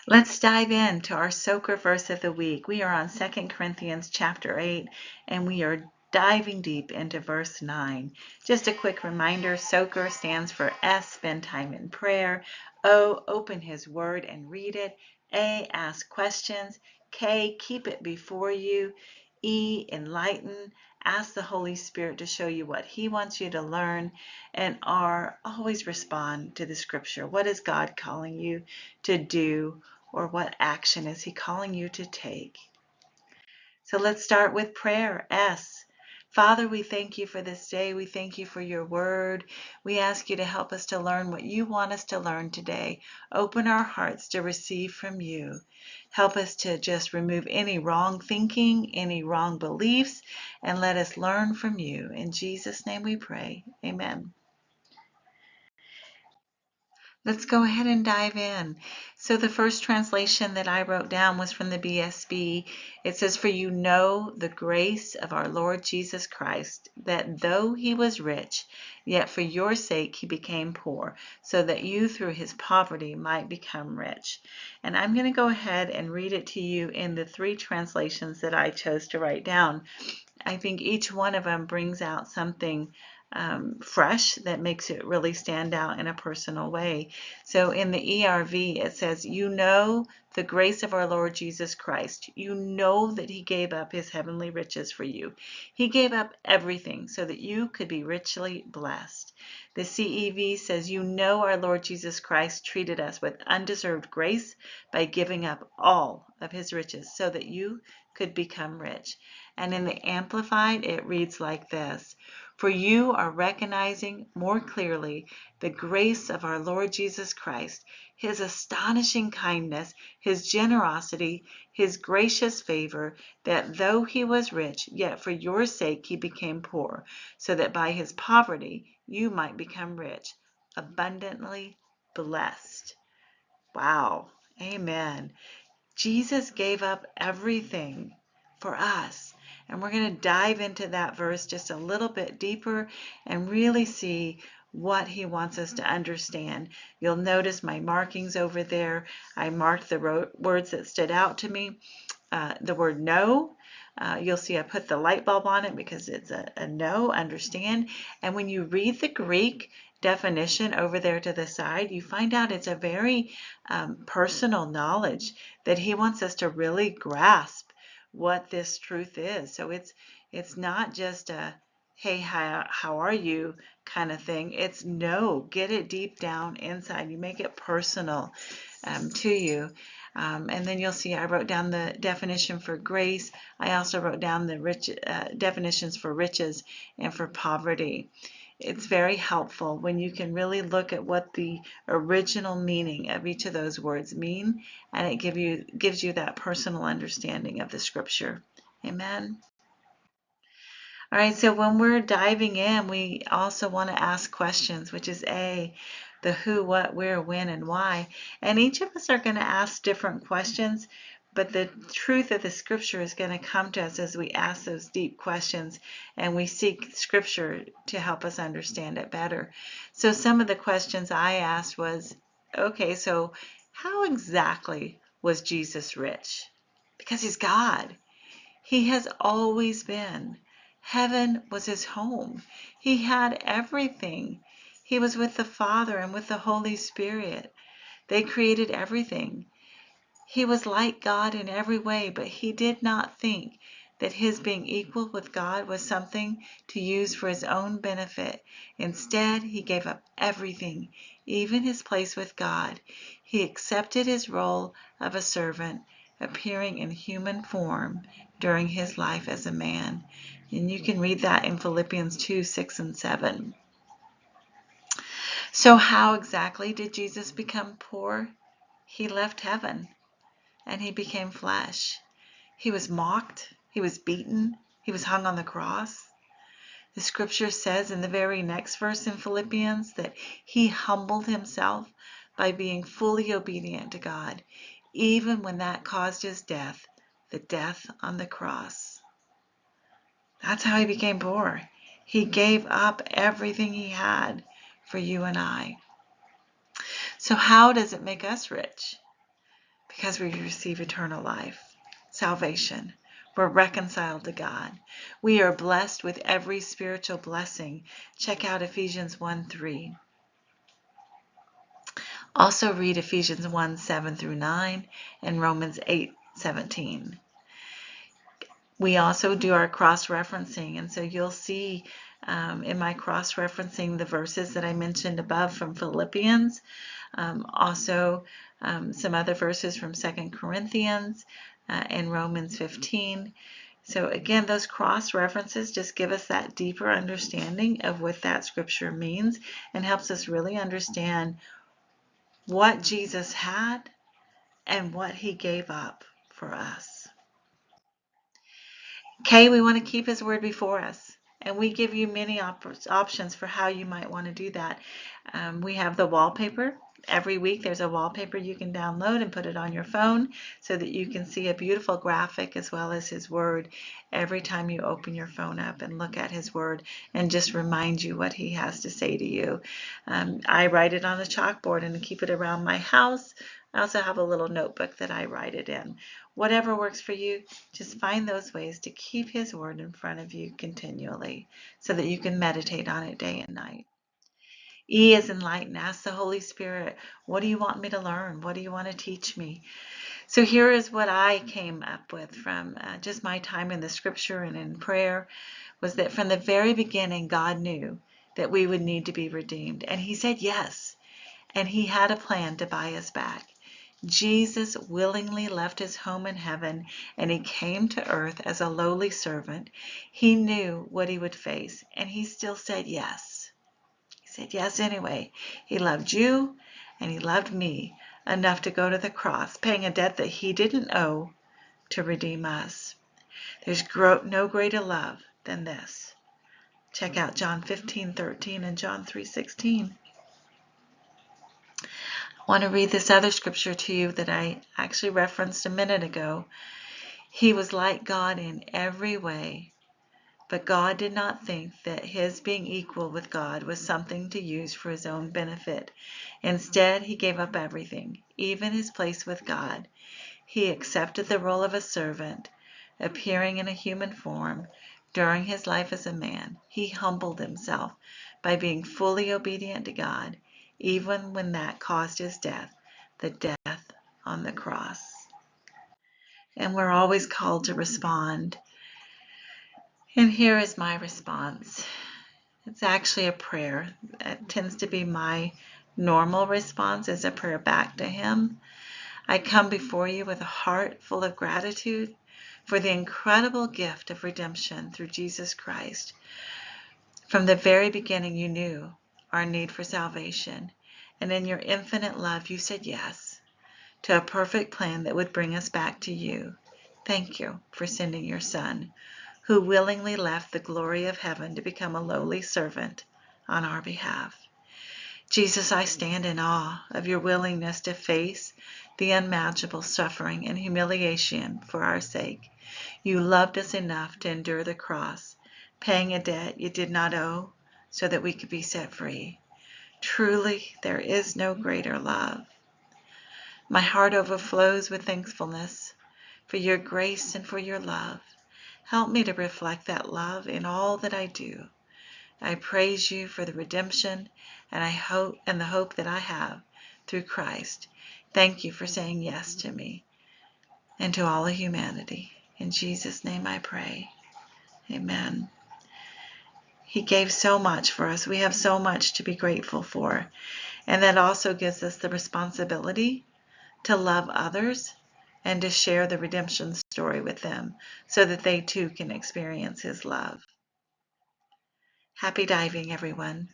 Let's dive into our soaker verse of the week. We are on 2 Corinthians chapter 8, and we are diving deep into verse 9. Just a quick reminder, soaker stands for S, spend time in prayer. O, open his word and read it. A, ask questions. K, keep it before you. E, enlighten. Ask the Holy Spirit to show you what he wants you to learn. And R, always respond to the scripture. What is God calling you to do? Or what action is he calling you to take? So let's start with prayer. S. Father, we thank you for this day. We thank you for your word. We ask you to help us to learn what you want us to learn today. Open our hearts to receive from you. Help us to just remove any wrong thinking, any wrong beliefs, and let us learn from you. In Jesus' name we pray. Amen. Let's go ahead and dive in. So the first translation that I wrote down was from the BSB. It says, "For you know the grace of our Lord Jesus Christ, that though he was rich, yet for your sake he became poor, so that you through his poverty might become rich." And I'm going to go ahead and read it to you in the three translations that I chose to write down. I think each one of them brings out something fresh that makes it really stand out in a personal way. So in the ERV, it says, "You know the grace of our Lord Jesus Christ. You know that he gave up his heavenly riches for you. He gave up everything so that you could be richly blessed." The CEV says, "You know our Lord Jesus Christ treated us with undeserved grace by giving up all of his riches so that you could become rich." And in the Amplified, it reads like this: "For you are recognizing more clearly the grace of our Lord Jesus Christ, his astonishing kindness, his generosity, his gracious favor, that though he was rich, yet for your sake he became poor, so that by his poverty you might become rich, abundantly blessed." Wow. Amen. Jesus gave up everything for us. And we're going to dive into that verse just a little bit deeper and really see what he wants us to understand. You'll notice my markings over there. I marked the words that stood out to me. The word no, you'll see I put the light bulb on it because it's a no, understand. And when you read the Greek definition over there to the side, you find out it's a very personal knowledge that he wants us to really grasp what this truth is. So it's not just a, "Hey, how are you?" kind of thing. It's no, get it deep down inside. You make it personal to you. And then you'll see I wrote down the definition for grace. I also wrote down the definitions for riches and for poverty. It's very helpful when you can really look at what the original meaning of each of those words mean, and it gives you that personal understanding of the scripture. Amen. All right, so when we're diving in, we also want to ask questions, which is A, the who, what, where, when, and why. And each of us are going to ask different questions, but the truth of the scripture is going to come to us as we ask those deep questions and we seek scripture to help us understand it better. So some of the questions I asked was, okay, so how exactly was Jesus rich? Because he's God. He has always been. Heaven was his home. He had everything. He was with the Father and with the Holy Spirit. They created everything. He was like God in every way, but he did not think that his being equal with God was something to use for his own benefit. Instead, he gave up everything, even his place with God. He accepted his role of a servant, appearing in human form during his life as a man. And you can read that in Philippians 2, 6, and 7. So how exactly did Jesus become poor? He left heaven and he became flesh. He was mocked, he was beaten, he was hung on the cross. The scripture says in the very next verse in Philippians that he humbled himself by being fully obedient to God, even when that caused his death, the death on the cross. That's how he became poor. He gave up everything he had for you and I. So how does it make us rich? because we receive eternal life, salvation. We're reconciled to God. We are blessed with every spiritual blessing. Check out Ephesians 1:3. Also read Ephesians 1:7 through 9 and Romans 8:17. We also do our cross-referencing, and so you'll see in my cross-referencing the verses that I mentioned above from Philippians, also some other verses from 2 Corinthians and Romans 15. So again, those cross-references just give us that deeper understanding of what that scripture means and helps us really understand what Jesus had and what he gave up for us. Okay, we want to keep his word before us, and we give you many options for how you might want to do that. We have the wallpaper. Every week there's a wallpaper you can download and put it on your phone so that you can see a beautiful graphic as well as his word every time you open your phone up and look at his word and just remind you what he has to say to you. I write it on a chalkboard and keep it around my house. I also have a little notebook that I write it in. Whatever works for you, just find those ways to keep his word in front of you continually so that you can meditate on it day and night. E is enlighten. Ask the Holy Spirit, what do you want me to learn? What do you want to teach me? So here is what I came up with from just my time in the scripture and in prayer, was that from the very beginning, God knew that we would need to be redeemed. And he said yes. And he had a plan to buy us back. Jesus willingly left his home in heaven and he came to earth as a lowly servant. He knew what he would face and he still said yes. He said yes anyway. He loved you and he loved me enough to go to the cross, paying a debt that he didn't owe to redeem us. There's no greater love than this. Check out John 15:13 and John 3:16. I want to read this other scripture to you that I actually referenced a minute ago. He was like God in every way, but God did not think that his being equal with God was something to use for his own benefit. Instead, he gave up everything, even his place with God. He accepted the role of a servant, appearing in a human form. During his life as a man, he humbled himself by being fully obedient to God, even when that caused his death, the death on the cross. And we're always called to respond. And here is my response. It's actually a prayer. It tends to be my normal response, is a prayer back to him. I come before you with a heart full of gratitude for the incredible gift of redemption through Jesus Christ. From the very beginning, you knew our need for salvation, and in your infinite love, you said yes to a perfect plan that would bring us back to you. Thank you for sending your Son, who willingly left the glory of heaven to become a lowly servant on our behalf. Jesus, I stand in awe of your willingness to face the unmanageable suffering and humiliation for our sake. You loved us enough to endure the cross, paying a debt you did not owe so that we could be set free. Truly, there is no greater love. My heart overflows with thankfulness for your grace and for your love. Help me to reflect that love in all that I do. I praise you for the redemption and the hope that I have through Christ. Thank you for saying yes to me and to all of humanity. In Jesus' name I pray. Amen. He gave so much for us. We have so much to be grateful for. And that also gives us the responsibility to love others and to share the redemption story with them so that they too can experience his love. Happy diving, everyone.